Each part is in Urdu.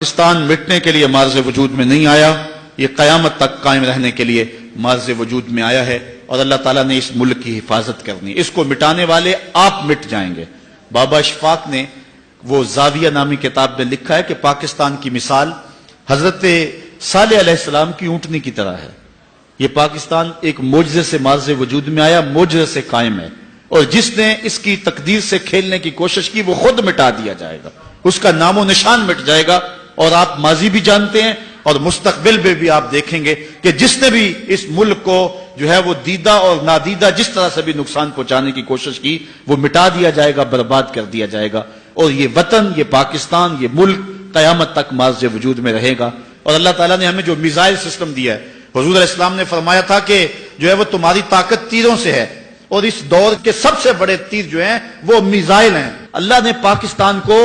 پاکستان مٹنے کے لیے مارز وجود میں نہیں آیا، یہ قیامت تک قائم رہنے کے لیے مارز وجود میں آیا ہے، اور اللہ تعالیٰ نے اس ملک کی حفاظت کرنی ہے۔ اس کو مٹانے والے آپ مٹ جائیں گے۔ بابا اشفاق نے وہ زاویہ نامی کتاب میں لکھا ہے کہ پاکستان کی مثال حضرت صالح علیہ السلام کی اونٹنی کی طرح ہے۔ یہ پاکستان ایک معجزے سے مارز وجود میں آیا، معجزے سے قائم ہے، اور جس نے اس کی تقدیر سے کھیلنے کی کوشش کی وہ خود مٹا دیا جائے گا، اس کا نام و نشان مٹ جائے گا۔ اور آپ ماضی بھی جانتے ہیں اور مستقبل میں بھی آپ دیکھیں گے کہ جس نے بھی اس ملک کو جو ہے وہ دیدہ اور نادیدہ جس طرح سے بھی نقصان پہنچانے کی کوشش کی وہ مٹا دیا جائے گا، برباد کر دیا جائے گا، اور یہ وطن، یہ پاکستان، یہ ملک قیامت تک مارز وجود میں رہے گا۔ اور اللہ تعالیٰ نے ہمیں جو میزائل سسٹم دیا ہے، حضور علیہ السلام نے فرمایا تھا کہ جو ہے وہ تمہاری طاقت تیروں سے ہے، اور اس دور کے سب سے بڑے تیر جو ہیں وہ میزائل ہیں۔ اللہ نے پاکستان کو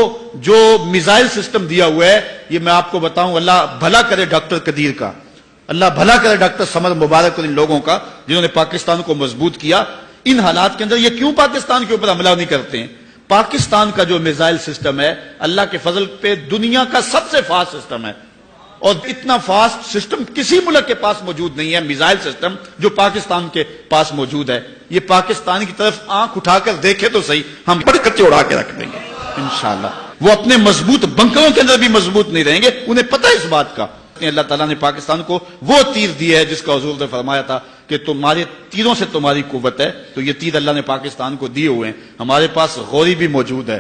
جو میزائل سسٹم دیا ہوا ہے، یہ میں آپ کو بتاؤں، اللہ بھلا کرے ڈاکٹر قدیر کا، اللہ بھلا کرے ڈاکٹر سمر مبارک اور ان لوگوں کا جنہوں نے پاکستان کو مضبوط کیا۔ ان حالات کے اندر یہ کیوں پاکستان کے اوپر حملہ نہیں کرتے ہیں؟ پاکستان کا جو میزائل سسٹم ہے اللہ کے فضل پہ دنیا کا سب سے فاسٹ سسٹم ہے، اور اتنا فاسٹ سسٹم کسی ملک کے پاس موجود نہیں ہے، میزائل سسٹم جو پاکستان کے پاس موجود ہے۔ یہ پاکستان کی طرف آنکھ اٹھا کر دیکھے تو صحیح، ہم بڑے کچے اڑا کے رکھ دیں گے انشاءاللہ۔ وہ اپنے مضبوط بنکروں کے اندر بھی مضبوط نہیں رہیں گے، انہیں پتہ ہے اس بات کا۔ اللہ تعالیٰ نے پاکستان کو وہ تیر دیا ہے جس کا حضور نے فرمایا تھا کہ تمہارے تیروں سے تمہاری قوت ہے، تو یہ تیر اللہ نے پاکستان کو دیے ہوئے ہیں۔ ہمارے پاس غوری بھی موجود ہے،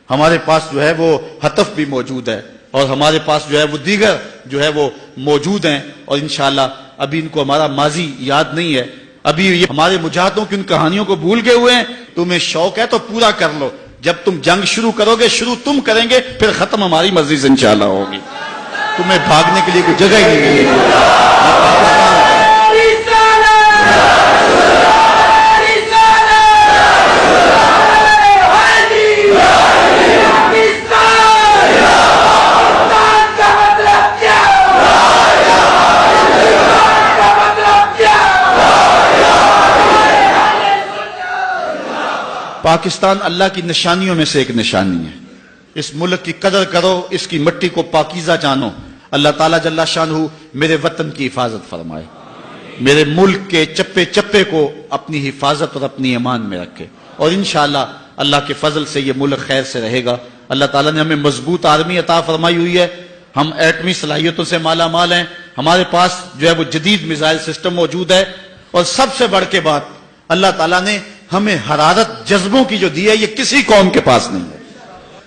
ہمارے پاس جو ہے وہ حتف بھی موجود ہے، اور ہمارے پاس جو ہے وہ دیگر جو ہے وہ موجود ہیں، اور انشاءاللہ ابھی ان کو ہمارا ماضی یاد نہیں ہے، ابھی یہ ہمارے مجاہدوں کی ان کہانیوں کو بھول گئے ہوئے ہیں۔ تمہیں شوق ہے تو پورا کر لو، جب تم جنگ شروع کرو گے، شروع تم کریں گے، پھر ختم ہماری مرضی سے انشاءاللہ ہوگی، تمہیں بھاگنے کے لیے کوئی جگہ ہی نہیں ملے گی۔ پاکستان اللہ کی نشانیوں میں سے ایک نشانی ہے۔ اس ملک کی قدر کرو، اس کی مٹی کو پاکیزہ جانو۔ اللہ تعالیٰ جل شانہ میرے وطن کی حفاظت فرمائے، میرے ملک کے چپے چپے کو اپنی حفاظت اور اپنی امان میں رکھے، اور انشاءاللہ اللہ کے فضل سے یہ ملک خیر سے رہے گا۔ اللہ تعالیٰ نے ہمیں مضبوط آرمی عطا فرمائی ہوئی ہے، ہم ایٹمی صلاحیتوں سے مالا مال ہیں، ہمارے پاس جو ہے وہ جدید میزائل سسٹم موجود ہے، اور سب سے بڑھ کے بات اللہ تعالیٰ نے ہمیں حرارت جذبوں کی جو دی ہے یہ کسی قوم کے پاس نہیں ہے۔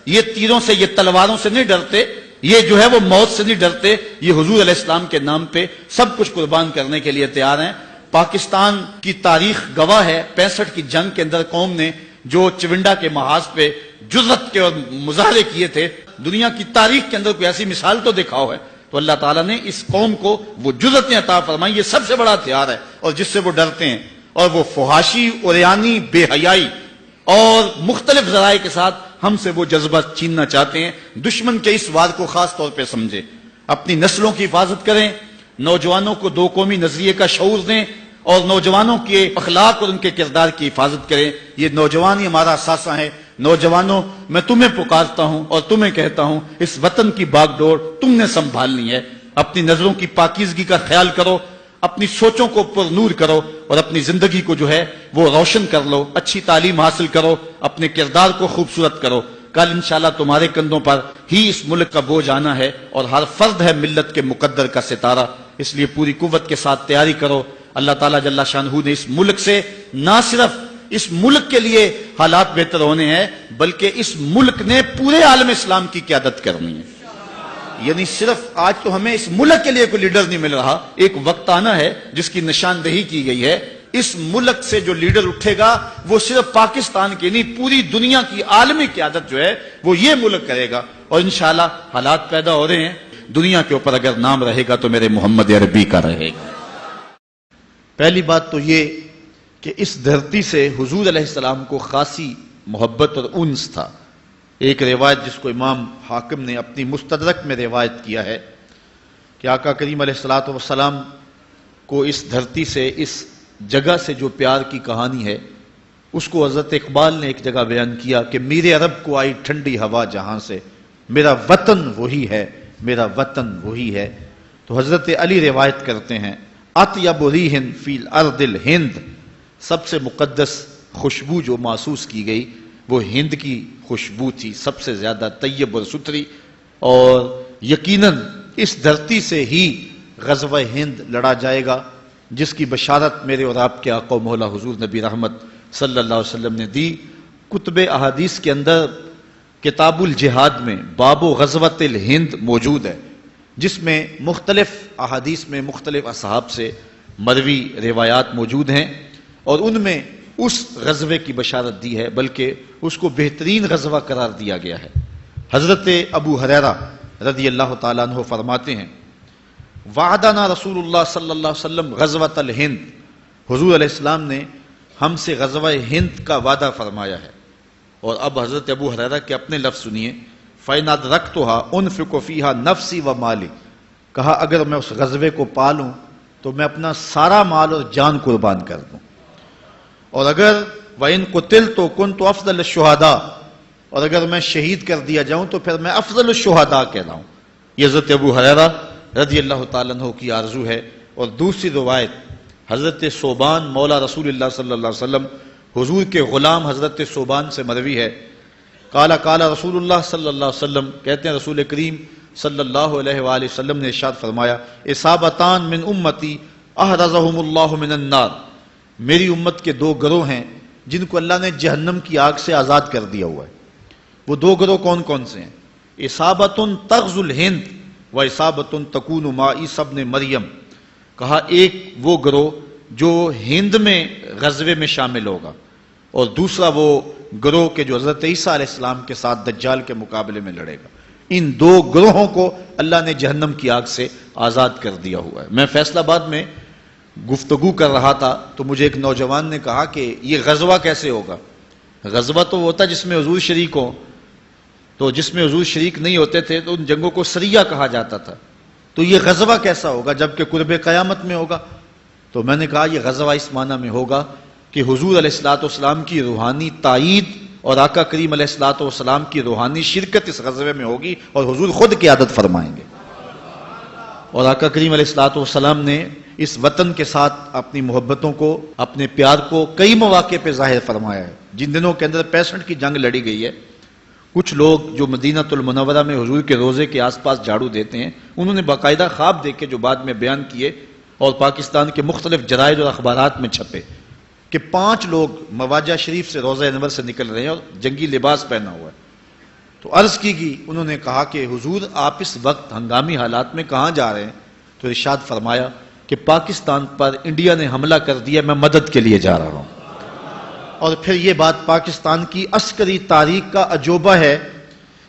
یہ تیروں سے، یہ تلواروں سے نہیں ڈرتے، یہ جو ہے وہ موت سے نہیں ڈرتے، یہ حضور علیہ السلام کے نام پہ سب کچھ قربان کرنے کے لیے تیار ہیں۔ پاکستان کی تاریخ گواہ ہے، 65 کی جنگ کے اندر قوم نے جو چونڈا کے محاذ پہ جرأت کے اور مظاہرے کیے تھے، دنیا کی تاریخ کے اندر کوئی ایسی مثال تو دکھاؤ ہے، تو اللہ تعالیٰ نے اس قوم کو وہ جرأتیں عطا فرمائی، یہ سب سے بڑا ہتھیار ہے، اور جس سے وہ ڈرتے ہیں، اور وہ فحاشی، عریانی، بے حیائی اور مختلف ذرائع کے ساتھ ہم سے وہ جذبہ چھیننا چاہتے ہیں۔ دشمن کے اس وار کو خاص طور پہ سمجھیں، اپنی نسلوں کی حفاظت کریں، نوجوانوں کو دو قومی نظریے کا شعور دیں، اور نوجوانوں کے اخلاق اور ان کے کردار کی حفاظت کریں۔ یہ نوجوان ہی ہمارا اثاثہ ہے۔ نوجوانوں، میں تمہیں پکارتا ہوں اور تمہیں کہتا ہوں، اس وطن کی باغ ڈور تم نے سنبھالنی ہے۔ اپنی نظروں کی پاکیزگی کا خیال کرو، اپنی سوچوں کو پر نور کرو، اور اپنی زندگی کو جو ہے وہ روشن کر لو، اچھی تعلیم حاصل کرو، اپنے کردار کو خوبصورت کرو۔ کل انشاءاللہ تمہارے کندھوں پر ہی اس ملک کا بوجھ آنا ہے، اور ہر فرد ہے ملت کے مقدر کا ستارہ، اس لیے پوری قوت کے ساتھ تیاری کرو۔ اللہ تعالیٰ جل شانہ نے اس ملک سے نہ صرف اس ملک کے لیے حالات بہتر ہونے ہیں، بلکہ اس ملک نے پورے عالم اسلام کی قیادت کرنی ہے۔ یعنی صرف آج تو ہمیں اس ملک کے لیے کوئی لیڈر نہیں مل رہا، ایک وقت آنا ہے جس کی نشاندہی کی گئی ہے، اس ملک سے جو لیڈر اٹھے گا وہ صرف پاکستان کی نہیں، پوری دنیا کی عالمی قیادت جو ہے وہ یہ ملک کرے گا، اور انشاءاللہ حالات پیدا ہو رہے ہیں۔ دنیا کے اوپر اگر نام رہے گا تو میرے محمد عربی کا رہے گا۔ پہلی بات تو یہ کہ اس دھرتی سے حضور علیہ السلام کو خاصی محبت اور انس تھا۔ ایک روایت جس کو امام حاکم نے اپنی مستدرک میں روایت کیا ہے کہ آقا کریم علیہ الصلوۃ والسلام کو اس دھرتی سے، اس جگہ سے جو پیار کی کہانی ہے، اس کو حضرت اقبال نے ایک جگہ بیان کیا کہ میرے عرب کو آئی ٹھنڈی ہوا جہاں سے، میرا وطن وہی ہے میرا وطن وہی ہے۔ تو حضرت علی روایت کرتے ہیں اطیب ریح فی الارض الہند، سب سے مقدس خوشبو جو محسوس کی گئی وہ ہند کی خوشبو تھی، سب سے زیادہ طیب اور ستھری، اور یقیناً اس دھرتی سے ہی غزوہ ہند لڑا جائے گا جس کی بشارت میرے اور آپ کے آقا و مولا حضور نبی رحمت صلی اللہ علیہ وسلم نے دی۔ کتب احادیث کے اندر کتاب الجہاد میں باب غزوۃ الہند موجود ہے، جس میں مختلف احادیث میں مختلف اصحاب سے مروی روایات موجود ہیں، اور ان میں اس غزوے کی بشارت دی ہے، بلکہ اس کو بہترین غزوہ قرار دیا گیا ہے۔ حضرت ابو ہریرہ رضی اللہ تعالیٰ عنہ فرماتے ہیں وعدنا رسول اللہ صلی اللہ علیہ وسلم غزوۃ الہند، حضور علیہ السلام نے ہم سے غزوہ ہند کا وعدہ فرمایا ہے۔ اور اب حضرت ابو ہریرہ کے اپنے لفظ سنیے، فَإِنْ أَدْرَكْتُهَا أُنْفِقُ فِيهَا نَفْسِي وَمَالِي، کہا اگر میں اس غزوے کو پالوں تو میں اپنا سارا مال اور جان قربان کر دوں، اور اگر وَإِنْ قُتِلْتُ كُنْتُ أَفْضَلَ الشُّهَدَاء، اور اگر میں شہید کر دیا جاؤں تو پھر میں افضل الشہداء کہلاؤں۔ یہ حضرت ابو ہریرہ رضی اللہ تعالیٰ عنہ کی آرزو ہے۔ اور دوسری روایت حضرت ثوبان مولا رسول اللہ صلی اللہ علیہ وسلم، حضور کے غلام حضرت ثوبان سے مروی ہے، قال قال رسول اللہ صلی اللہ علیہ وسلم، کہتے ہیں رسول کریم صلی اللہ علیہ وآلہ وسلم نے ارشاد فرمایا اصابتان من امتی احرزہم اللہ من النار، میری امت کے دو گروہ ہیں جن کو اللہ نے جہنم کی آگ سے آزاد کر دیا ہوا ہے۔ وہ دو گروہ کون کون سے ہیں؟ اصابت تغزو الہند و اصابت تکون مع عیسی ابن مریم، کہا ایک وہ گروہ جو ہند میں غزوے میں شامل ہوگا، اور دوسرا وہ گروہ کے جو حضرت عیسیٰ علیہ السلام کے ساتھ دجال کے مقابلے میں لڑے گا۔ ان دو گروہوں کو اللہ نے جہنم کی آگ سے آزاد کر دیا ہوا ہے۔ میں فیصل آباد میں گفتگو کر رہا تھا تو مجھے ایک نوجوان نے کہا کہ یہ غزوہ کیسے ہوگا؟ غزوہ تو ہوتا جس میں حضور شریک ہو، تو جس میں حضور شریک نہیں ہوتے تھے تو ان جنگوں کو سریہ کہا جاتا تھا، تو یہ غزوہ کیسا ہوگا جبکہ قرب قیامت میں ہوگا؟ تو میں نے کہا یہ غزوہ اس معنی میں ہوگا کہ حضور علیہ الصلوۃ والسلام کی روحانی تائید اور آقا کریم علیہ الصلوۃ والسلام کی روحانی شرکت اس غزوے میں ہوگی، اور حضور خود قیادت فرمائیں گے۔ اور آقا کریم علیہ الصلوۃ والسلام نے اس وطن کے ساتھ اپنی محبتوں کو، اپنے پیار کو کئی مواقع پہ ظاہر فرمایا ہے۔ جن دنوں کے اندر 65 کی جنگ لڑی گئی ہے، کچھ لوگ جو مدینہ المنورہ میں حضور کے روضے کے آس پاس جھاڑو دیتے ہیں، انہوں نے باقاعدہ خواب دیکھے جو بعد میں بیان کیے اور پاکستان کے مختلف جرائد اور اخبارات میں چھپے کہ 5 لوگ مواجہ شریف سے روضہ انور سے نکل رہے ہیں اور جنگی لباس پہنا ہوا ہے۔ تو عرض کی گئی، انہوں نے کہا کہ حضور آپ اس وقت ہنگامی حالات میں کہاں جا رہے ہیں؟ تو ارشاد فرمایا کہ پاکستان پر انڈیا نے حملہ کر دیا، میں مدد کے لیے جا رہا ہوں۔ اور پھر یہ بات پاکستان کی عسکری تاریخ کا عجوبہ ہے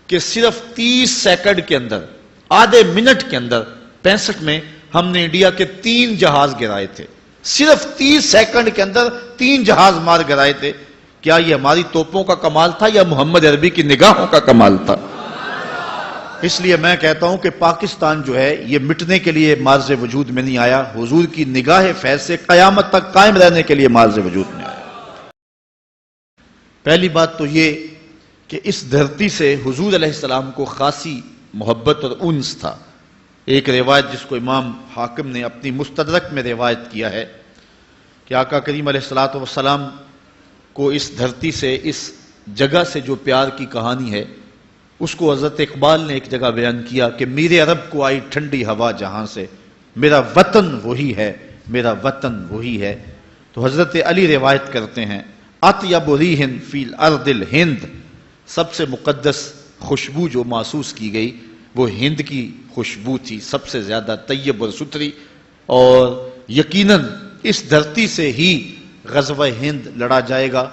کہ صرف 30 سیکنڈ کے اندر، آدھے منٹ کے اندر 65 میں ہم نے انڈیا کے 3 جہاز گرائے تھے، صرف 30 سیکنڈ کے اندر 3 جہاز مار گرائے تھے۔ کیا یہ ہماری توپوں کا کمال تھا یا محمد عربی کی نگاہوں کا کمال تھا؟ اس لیے میں کہتا ہوں کہ پاکستان جو ہے یہ مٹنے کے لیے مارز وجود میں نہیں آیا، حضور کی نگاہ فیض سے قیامت تک قائم رہنے کے لیے مارز وجود میں آیا۔ پہلی بات تو یہ کہ اس دھرتی سے حضور علیہ السلام کو خاصی محبت اور انس تھا۔ ایک روایت جس کو امام حاکم نے اپنی مستدرک میں روایت کیا ہے کہ آقا کریم علیہ الصلوۃ والسلام کو اس دھرتی سے، اس جگہ سے جو پیار کی کہانی ہے، اس کو حضرت اقبال نے ایک جگہ بیان کیا کہ میرے عرب کو آئی ٹھنڈی ہوا جہاں سے، میرا وطن وہی ہے، میرا وطن وہی ہے۔ تو حضرت علی روایت کرتے ہیں اطیب ریح فی الارض الہند، سب سے مقدس خوشبو جو محسوس کی گئی وہ ہند کی خوشبو تھی، سب سے زیادہ طیب اور ستھری، اور یقیناً اس دھرتی سے ہی غزوہ ہند لڑا جائے گا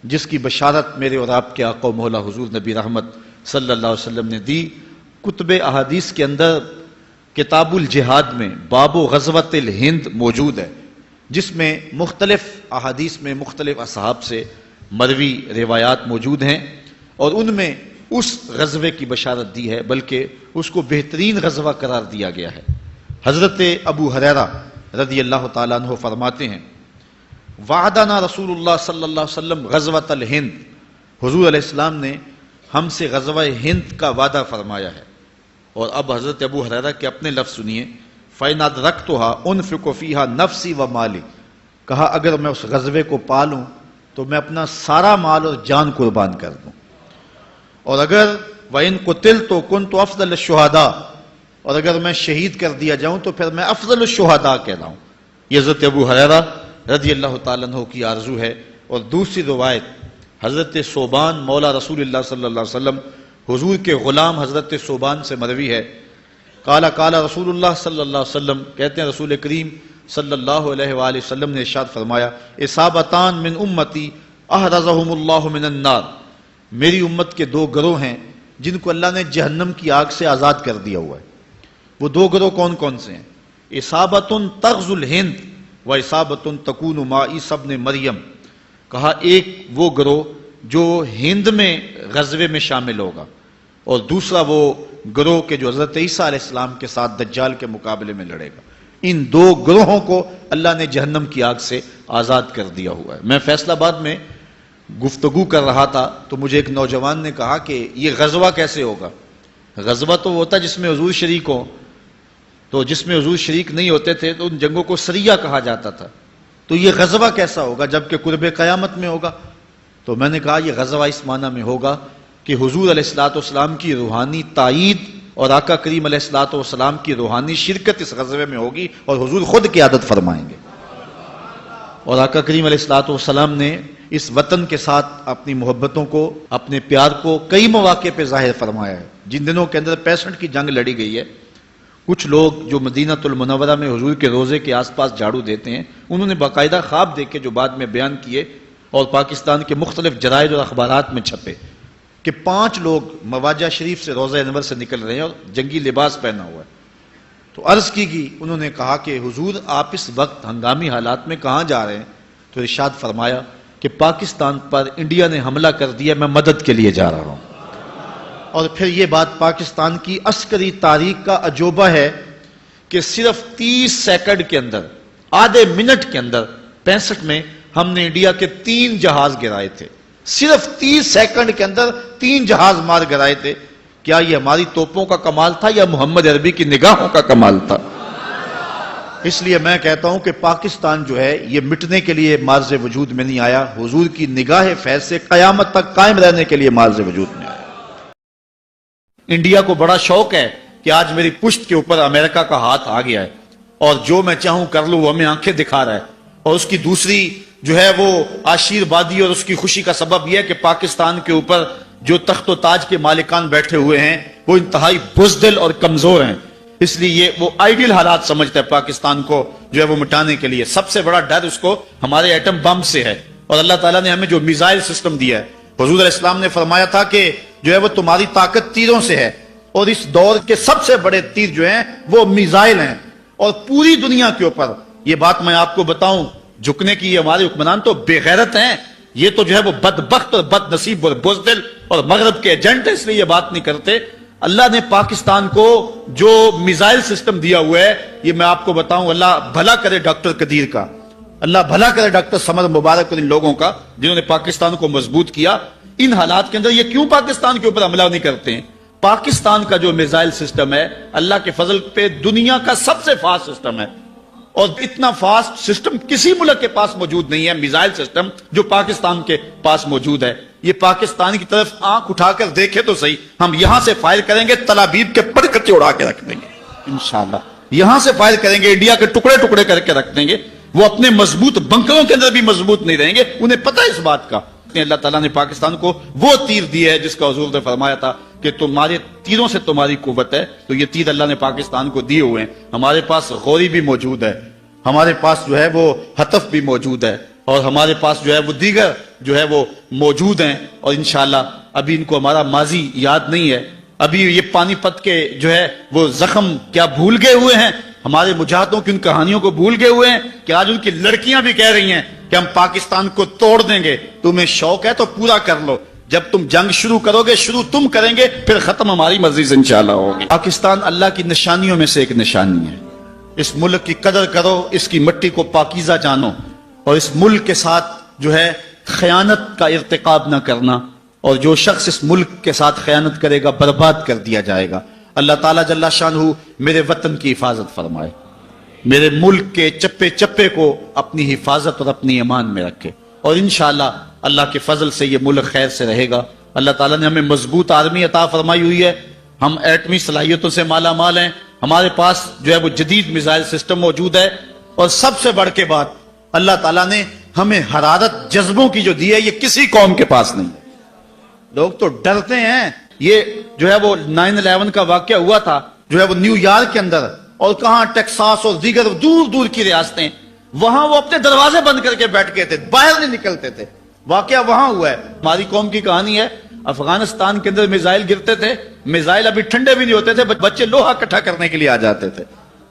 جس کی بشارت میرے اور آپ کے آقا و مولا حضور نبی رحمت صلی اللہ علیہ وسلم نے دی۔ کتب احادیث کے اندر کتاب الجہاد میں باب غزوۃ الہند موجود ہے، جس میں مختلف احادیث میں مختلف اصحاب سے مروی روایات موجود ہیں، اور ان میں اس غزوے کی بشارت دی ہے، بلکہ اس کو بہترین غزوہ قرار دیا گیا ہے۔ حضرت ابو ہریرہ رضی اللہ تعالیٰ عنہ فرماتے ہیں وعدنا رسول اللہ صلی اللہ علیہ وسلم غزوۃ الہند، حضور علیہ السلام نے ہم سے غزوہ ہند کا وعدہ فرمایا ہے۔ اور اب حضرت ابو ہریرہ کے اپنے لفظ سنیے، فَإِنْ أَدْرَكْتُهَا أُنْفِقُ فِيهَا نَفْسِي وَمَالِي، کہا اگر میں اس غزوے کو پالوں تو میں اپنا سارا مال اور جان قربان کر دوں، اور اگر وَإِنْ قُتِلْتُ كُنْتُ أَفْضَلَ الشُّهَدَاء، اور اگر میں شہید کر دیا جاؤں تو پھر میں افضل الشہداء کہلاؤں۔ یہ حضرت ابو ہریرہ رضی اللہ تعالیٰ عنہ کی آرزو ہے۔ اور دوسری روایت حضرت ثوبان مولا رسول اللہ صلی اللہ علیہ وسلم، حضور کے غلام حضرت ثوبان سے مروی ہے، قال قال رسول اللہ صلی اللہ علیہ وسلم، کہتے ہیں رسول کریم صلی اللہ علیہ وآلہ وسلم نے ارشاد فرمایا، اصابتان من امتی احرزہم اللہ من النار، میری امت کے دو گروہ ہیں جن کو اللہ نے جہنم کی آگ سے آزاد کر دیا ہوا ہے۔ وہ دو گروہ کون کون سے ہیں؟ اصابت تغزو الہند و اصابت تکون مع عیسی ابن مریم، کہا ایک وہ گروہ جو ہند میں غزوے میں شامل ہوگا، اور دوسرا وہ گروہ کے جو حضرت عیسیٰ علیہ السلام کے ساتھ دجال کے مقابلے میں لڑے گا۔ ان دو گروہوں کو اللہ نے جہنم کی آگ سے آزاد کر دیا ہوا ہے۔ میں فیصل آباد میں گفتگو کر رہا تھا تو مجھے ایک نوجوان نے کہا کہ یہ غزوہ کیسے ہوگا؟ غزوہ تو ہوتا جس میں حضور شریک ہو، تو جس میں حضور شریک نہیں ہوتے تھے تو ان جنگوں کو سریہ کہا جاتا تھا، تو یہ غزوہ کیسا ہوگا جبکہ قرب قیامت میں ہوگا؟ تو میں نے کہا یہ غزوہ اس معنی میں ہوگا کہ حضور علیہ الصلوۃ والسلام کی روحانی تائید اور آقا کریم علیہ الصلوۃ والسلام کی روحانی شرکت اس غزوے میں ہوگی، اور حضور خود قیادت فرمائیں گے۔ اور آقا کریم علیہ الصلوۃ والسلام نے اس وطن کے ساتھ اپنی محبتوں کو، اپنے پیار کو کئی مواقع پہ ظاہر فرمایا ہے۔ جن دنوں کے اندر 65 کی جنگ لڑی گئی ہے، کچھ لوگ جو مدینہ المنورہ میں حضور کے روزے کے آس پاس جھاڑو دیتے ہیں، انہوں نے باقاعدہ خواب دیکھے جو بعد میں بیان کیے اور پاکستان کے مختلف جرائد اور اخبارات میں چھپے کہ 5 لوگ مواجہ شریف سے روضہ انور سے نکل رہے ہیں اور جنگی لباس پہنا ہوا ہے۔ تو عرض کی گئی، انہوں نے کہا کہ حضور آپ اس وقت ہنگامی حالات میں کہاں جا رہے ہیں؟ تو ارشاد فرمایا کہ پاکستان پر انڈیا نے حملہ کر دیا، میں مدد کے لیے جا رہا ہوں۔ اور پھر یہ بات پاکستان کی عسکری تاریخ کا عجوبہ ہے کہ صرف 30 سیکنڈ کے اندر، آدھے منٹ کے اندر 65 میں ہم نے انڈیا کے 3 جہاز گرائے تھے۔ صرف 30 سیکنڈ کے اندر 3 جہاز مار گرائے تھے۔ کیا یہ ہماری توپوں کا کمال تھا یا محمد عربی کی نگاہوں کا کمال تھا؟ اس لیے میں کہتا ہوں کہ پاکستان جو ہے یہ مٹنے کے لیے معرض وجود میں نہیں آیا، حضور کی نگاہ فیض سے قیامت تک قائم رہنے کے لیے معرض وجود میں آیا۔ انڈیا کو بڑا شوق ہے کہ آج میری پشت کے اوپر امریکہ کا ہاتھ آ گیا ہے اور جو میں چاہوں کر لوں، وہ ہمیں آنکھیں دکھا رہا ہے، اور اس کی دوسری جو ہے وہ آشیروادی اور اس کی خوشی کا سبب یہ ہے کہ پاکستان کے اوپر جو تخت و تاج کے مالکان بیٹھے ہوئے ہیں وہ انتہائی بزدل اور کمزور ہیں، اس لیے یہ وہ آئیڈیل حالات سمجھتا ہے پاکستان کو جو ہے وہ مٹانے کے لیے۔ سب سے بڑا ڈر اس کو ہمارے ایٹم بم سے ہے، اور اللہ تعالیٰ نے ہمیں جو میزائل سسٹم دیا ہے، حضور علیہ السلام نے فرمایا تھا کہ جو ہے وہ تمہاری طاقت تیروں سے ہے، اور اس دور کے سب سے بڑے تیر جو ہیں وہ میزائل ہیں، اور پوری دنیا کے اوپر یہ بات میں آپ کو بتاؤں، جھکنے کی یہ ہمارے حکمران تو بے غیرت ہیں، یہ تو جو ہے وہ بدبخت اور بد نصیب اور بزدل اور مغرب کے ایجنٹ ہیں، اس لیے یہ بات نہیں کرتے۔ اللہ نے پاکستان کو جو میزائل سسٹم دیا ہوا ہے، یہ میں آپ کو بتاؤں، اللہ بھلا کرے ڈاکٹر قدیر کا، اللہ بھلا کرے ڈاکٹر سمر مبارک اور ان لوگوں کا جنہوں نے پاکستان کو مضبوط کیا۔ ان حالات کے اندر یہ کیوں پاکستان کے اوپر حملہ نہیں کرتے ہیں؟ پاکستان کا جو میزائل سسٹم ہے اللہ کے فضل پہ دنیا کا سب سے فاسٹ سسٹم ہے، اور اتنا فاسٹ سسٹم کسی ملک کے پاس موجود نہیں ہے میزائل سسٹم جو پاکستان کے پاس موجود ہے۔ یہ پاکستان کی طرف آنکھ اٹھا کر دیکھے تو صحیح، ہم یہاں سے فائر کریں گے تل ابیب کے پرکچے اڑا کے رکھ دیں گے انشاءاللہ، یہاں سے فائر کریں گے انڈیا کے ٹکڑے ٹکڑے کر کے رکھ دیں گے، وہ اپنے مضبوط بنکروں کے اندر بھی مضبوط نہیں رہیں گے، انہیں پتہ ہے اس بات کا۔ اللہ تعالیٰ نے پاکستان کو وہ تیر دیا ہے جس کا حضور نے فرمایا تھا کہ تمہارے تیروں سے تمہاری قوت ہے، تو یہ تیر اللہ نے پاکستان کو دیے ہوئے ہیں۔ ہمارے پاس غوری بھی موجود ہے، ہمارے پاس جو ہے وہ حتف بھی موجود ہے، اور ہمارے پاس جو ہے وہ دیگر جو ہے وہ موجود ہیں، اور انشاءاللہ ابھی ان کو ہمارا ماضی یاد نہیں ہے، ابھی یہ پانی پت کے جو ہے وہ زخم کیا بھول گئے ہوئے ہیں، ہمارے مجاہدوں کی ان کہانیوں کو بھول گئے ہوئے ہیں کہ آج ان کی لڑکیاں بھی کہہ رہی ہیں کہ ہم پاکستان کو توڑ دیں گے، تمہیں شوق ہے تو پورا کر لو، جب تم جنگ شروع کرو گے شروع تم کریں گے، پھر ختم ہماری مرضی سے انشاءاللہ ہوگی۔ پاکستان اللہ کی نشانیوں میں سے ایک نشانی ہے، اس ملک کی قدر کرو، اس کی مٹی کو پاکیزہ جانو، اور اس ملک کے ساتھ جو ہے خیانت کا ارتکاب نہ کرنا، اور جو شخص اس ملک کے ساتھ خیانت کرے گا برباد کر دیا جائے گا۔ اللہ تعالیٰ جل شانہ میرے وطن کی حفاظت فرمائے، میرے ملک کے چپے چپے کو اپنی حفاظت اور اپنی امان میں رکھے، اور انشاءاللہ اللہ کے فضل سے یہ ملک خیر سے رہے گا۔ اللہ تعالیٰ نے ہمیں مضبوط آرمی عطا فرمائی ہوئی ہے، ہم ایٹمی صلاحیتوں سے مالا مال ہیں، ہمارے پاس جو ہے وہ جدید میزائل سسٹم موجود ہے، اور سب سے بڑھ کے بات اللہ تعالیٰ نے ہمیں حرارت جذبوں کی جو دی ہے، یہ کسی قوم کے پاس نہیں۔ لوگ تو ڈرتے ہیں، یہ جو ہے وہ 9/11 کا واقعہ ہوا تھا جو ہے وہ نیو یارک کے اندر، اور کہاں ٹیکساس اور دیگر دور دور کی ریاستیں، وہاں وہ اپنے دروازے بند کر کے بیٹھ گئے تھے، باہر نہیں نکلتے تھے۔ واقعہ وہاں ہوا ہے۔ ہماری قوم کی کہانی ہے، افغانستان کے اندر میزائل گرتے تھے، میزائل ابھی ٹھنڈے بھی نہیں ہوتے تھے، بچے لوہا اکٹھا کرنے کے لیے آ جاتے تھے۔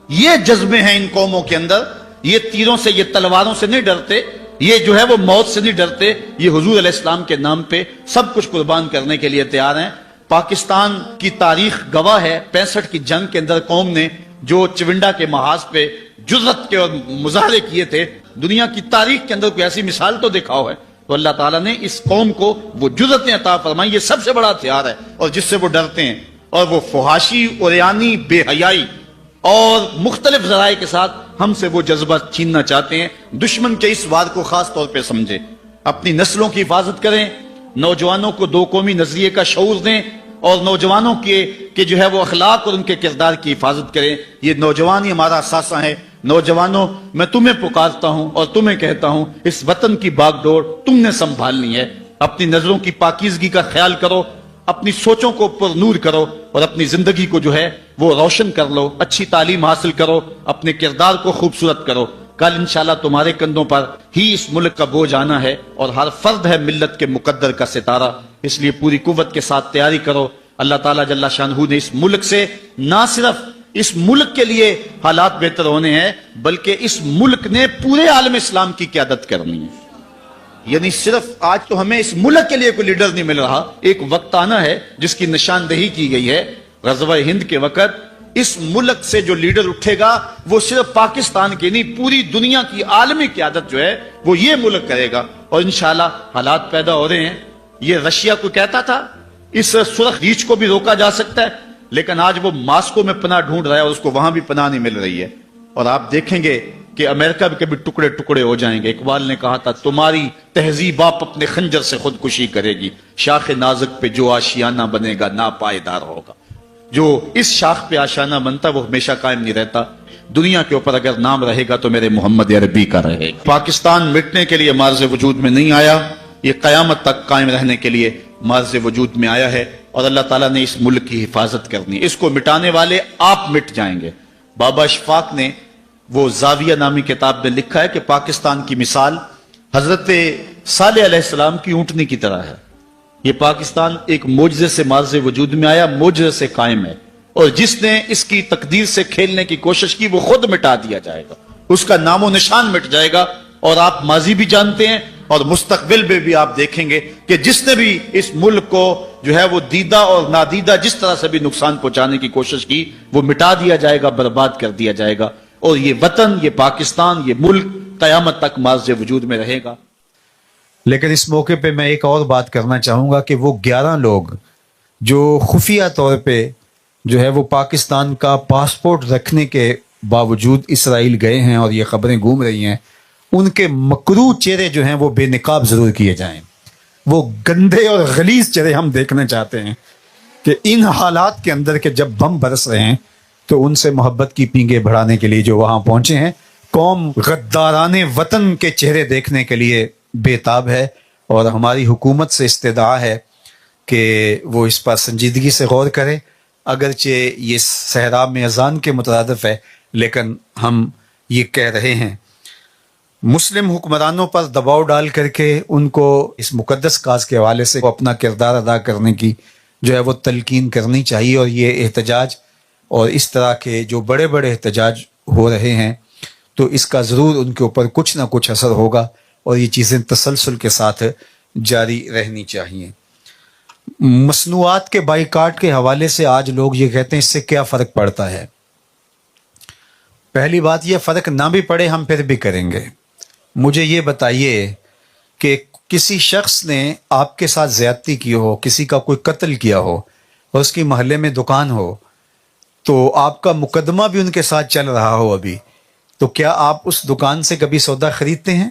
یہ جذبے ہیں ان قوموں کے اندر، یہ تیروں سے، یہ تلواروں سے نہیں ڈرتے، یہ جو ہے وہ موت سے نہیں ڈرتے، یہ حضور علیہ السلام کے نام پہ سب کچھ قربان کرنے کے لیے تیار ہیں۔ پاکستان کی تاریخ گواہ ہے، 65 کی جنگ کے اندر قوم نے جو چونڈا کے محاذ پہ جرأت کے اور مظاہرے کیے تھے، دنیا کی تاریخ کے اندر کوئی ایسی مثال تو دکھاؤ ہے۔ تو اللہ تعالیٰ نے اس قوم کو وہ جرأتیں عطا فرمائی، یہ سب سے بڑا ہتھیار ہے، اور جس سے وہ ڈرتے ہیں، اور وہ فحاشی، عریانی، بے حیائی اور مختلف ذرائع کے ساتھ ہم سے وہ جذبہ چھیننا چاہتے ہیں۔ دشمن کے اس وعد کو خاص طور پہ سمجھیں، اپنی نسلوں کی حفاظت کریں، نوجوانوں کو دو قومی نظریے کا شعور دیں، اور نوجوانوں کے جو ہے وہ اخلاق اور ان کے کردار کی حفاظت کریں۔ یہ نوجوان ہی ہمارا اثاثہ ہے۔ نوجوانوں، میں تمہیں پکارتا ہوں اور تمہیں کہتا ہوں، اس وطن کی باغ ڈور تم نے سنبھالنی ہے۔ اپنی نظروں کی پاکیزگی کا خیال کرو، اپنی سوچوں کو پر نور کرو، اور اپنی زندگی کو جو ہے وہ روشن کر لو، اچھی تعلیم حاصل کرو، اپنے کردار کو خوبصورت کرو۔ کل انشاءاللہ تمہارے کندھوں پر ہی اس ملک کا بوجھ آنا ہے، اور ہر فرد ہے ملت کے مقدر کا ستارہ، اس لیے پوری قوت کے ساتھ تیاری کرو۔ اللہ تعالیٰ جل شانہ نے اس ملک سے نہ صرف اس ملک کے لیے حالات بہتر ہونے ہیں، بلکہ اس ملک نے پورے عالم اسلام کی قیادت کرنی ہے۔ یعنی صرف آج تو ہمیں اس ملک کے لیے کوئی لیڈر نہیں مل رہا، ایک وقت آنا ہے جس کی نشاندہی کی گئی ہے غزوہ ہند کے وقت۔ اس ملک سے جو لیڈر اٹھے گا وہ صرف پاکستان کی نہیں، پوری دنیا کی عالمی قیادت جو ہے وہ یہ ملک کرے گا، اور انشاءاللہ حالات پیدا ہو رہے ہیں۔ یہ رشیا کو کہتا تھا اس سرخ ریچھ کو بھی روکا جا سکتا ہے، لیکن آج وہ ماسکو میں پناہ ڈھونڈ رہا ہے، اور اس کو وہاں بھی پناہ نہیں مل رہی ہے۔ اور آپ دیکھیں گے کہ امریکہ بھی کبھی ٹکڑے ٹکڑے ہو جائیں گے۔ اقبال نے کہا تھا، تمہاری تہذیب آپ اپنے خنجر سے خودکشی کرے گی، شاخ نازک پہ جو آشیانہ بنے گا ناپائیدار ہوگا۔ جو اس شاخ پہ آشیانہ بنتا وہ ہمیشہ قائم نہیں رہتا۔ دنیا کے اوپر اگر نام رہے گا تو میرے محمد عربی کا رہے گا۔ پاکستان مٹنے کے لیے مارز وجود میں نہیں آیا، یہ قیامت تک قائم رہنے کے لیے مارز وجود میں آیا ہے، اور اللہ تعالیٰ نے اس ملک کی حفاظت کرنی ہے۔ اس کو مٹانے والے آپ مٹ جائیں گے۔ بابا اشفاق نے وہ زاویہ نامی کتاب میں لکھا ہے کہ پاکستان کی مثال حضرت صالح علیہ السلام کی اونٹنی کی طرح ہے۔ یہ پاکستان ایک معجزے سے مارز وجود میں آیا، معجزے سے قائم ہے، اور جس نے اس کی تقدیر سے کھیلنے کی کوشش کی وہ خود مٹا دیا جائے گا، اس کا نام و نشان مٹ جائے گا۔ اور آپ ماضی بھی جانتے ہیں اور مستقبل میں بھی آپ دیکھیں گے کہ جس نے بھی اس ملک کو جو ہے وہ دیدہ اور نادیدہ جس طرح سے بھی نقصان پہنچانے کی کوشش کی، وہ مٹا دیا جائے گا، برباد کر دیا جائے گا، اور یہ وطن، یہ پاکستان، یہ ملک قیامت تک مارز وجود میں رہے گا۔ لیکن اس موقع پہ میں ایک اور بات کرنا چاہوں گا کہ وہ 11 لوگ جو خفیہ طور پہ جو ہے وہ پاکستان کا پاسپورٹ رکھنے کے باوجود اسرائیل گئے ہیں، اور یہ خبریں گھوم رہی ہیں، ان کے مکروہ چہرے جو ہیں وہ بے نقاب ضرور کیے جائیں۔ وہ گندے اور غلیظ چہرے ہم دیکھنا چاہتے ہیں کہ ان حالات کے اندر کہ جب بم برس رہے ہیں تو ان سے محبت کی پینگیں بڑھانے کے لیے جو وہاں پہنچے ہیں، قوم غداران وطن کے چہرے دیکھنے کے لیے بےتاب ہے، اور ہماری حکومت سے استدعا ہے کہ وہ اس پر سنجیدگی سے غور کرے۔ اگرچہ یہ صحرا میں اذان کے مترادف ہے، لیکن ہم یہ کہہ رہے ہیں، مسلم حکمرانوں پر دباؤ ڈال کر کے ان کو اس مقدس کاز کے حوالے سے اپنا کردار ادا کرنے کی جو ہے وہ تلقین کرنی چاہیے، اور یہ احتجاج اور اس طرح کے جو بڑے بڑے احتجاج ہو رہے ہیں تو اس کا ضرور ان کے اوپر کچھ نہ کچھ اثر ہوگا، اور یہ چیزیں تسلسل کے ساتھ جاری رہنی چاہیے۔ مصنوعات کے بائیکاٹ کے حوالے سے آج لوگ یہ کہتے ہیں اس سے کیا فرق پڑتا ہے؟ پہلی بات، یہ فرق نہ بھی پڑے ہم پھر بھی کریں گے۔ مجھے یہ بتائیے کہ کسی شخص نے آپ کے ساتھ زیادتی کی ہو، کسی کا کوئی قتل کیا ہو، اور اس کی محلے میں دکان ہو، تو آپ کا مقدمہ بھی ان کے ساتھ چل رہا ہو ابھی، تو کیا آپ اس دکان سے کبھی سودا خریدتے ہیں؟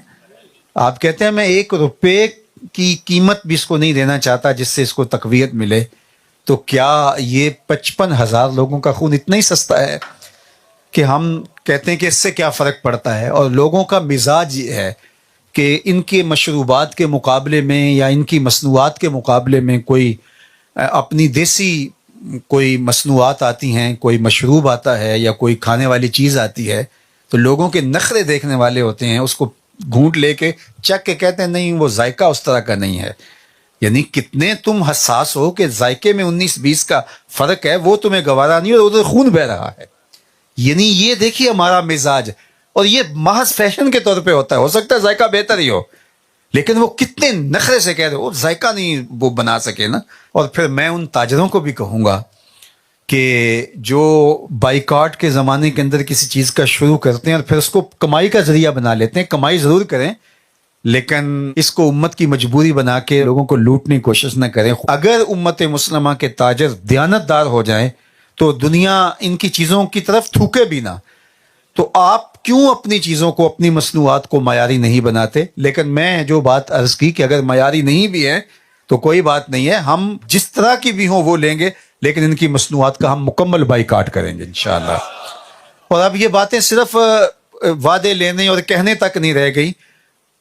آپ کہتے ہیں میں 1 روپے کی قیمت بھی اس کو نہیں دینا چاہتا جس سے اس کو تقویت ملے، تو کیا یہ 55,000 لوگوں کا خون اتنا ہی سستا ہے کہ ہم کہتے ہیں کہ اس سے کیا فرق پڑتا ہے؟ اور لوگوں کا مزاج یہ ہے کہ ان کے مشروبات کے مقابلے میں یا ان کی مصنوعات کے مقابلے میں کوئی اپنی دیسی کوئی مصنوعات آتی ہیں، کوئی مشروب آتا ہے یا کوئی کھانے والی چیز آتی ہے، تو لوگوں کے نخرے دیکھنے والے ہوتے ہیں، اس کو گھونٹ لے کے چک کے کہتے ہیں نہیں وہ ذائقہ اس طرح کا نہیں ہے۔ یعنی کتنے تم حساس ہو کہ ذائقے میں 19-20 کا فرق ہے، وہ تمہیں گوارا نہیں اور ادھر خون بہ رہا ہے۔ یعنی یہ دیکھیے ہمارا مزاج، اور یہ محض فیشن کے طور پہ ہوتا ہے، ہو سکتا ہے ذائقہ بہتر ہی ہو، لیکن وہ کتنے نخرے سے کہہ رہے وہ ذائقہ نہیں وہ بنا سکے نا۔ اور پھر میں ان تاجروں کو بھی کہوں گا کہ جو بائیکاٹ کے زمانے کے اندر کسی چیز کا شروع کرتے ہیں اور پھر اس کو کمائی کا ذریعہ بنا لیتے ہیں، کمائی ضرور کریں لیکن اس کو امت کی مجبوری بنا کے لوگوں کو لوٹنے کی کوشش نہ کریں۔ اگر امت مسلمہ کے تاجر دیانتدار ہو جائیں تو دنیا ان کی چیزوں کی طرف تھوکے بھی نہ۔ تو آپ کیوں اپنی چیزوں کو، اپنی مصنوعات کو معیاری نہیں بناتے؟ لیکن میں جو بات عرض کی کہ اگر معیاری نہیں بھی ہے تو کوئی بات نہیں ہے، ہم جس طرح کی بھی ہوں وہ لیں گے، لیکن ان کی مصنوعات کا ہم مکمل بائیکاٹ کریں گے انشاءاللہ۔ اور اب یہ باتیں صرف وعدے لینے اور کہنے تک نہیں رہ گئی،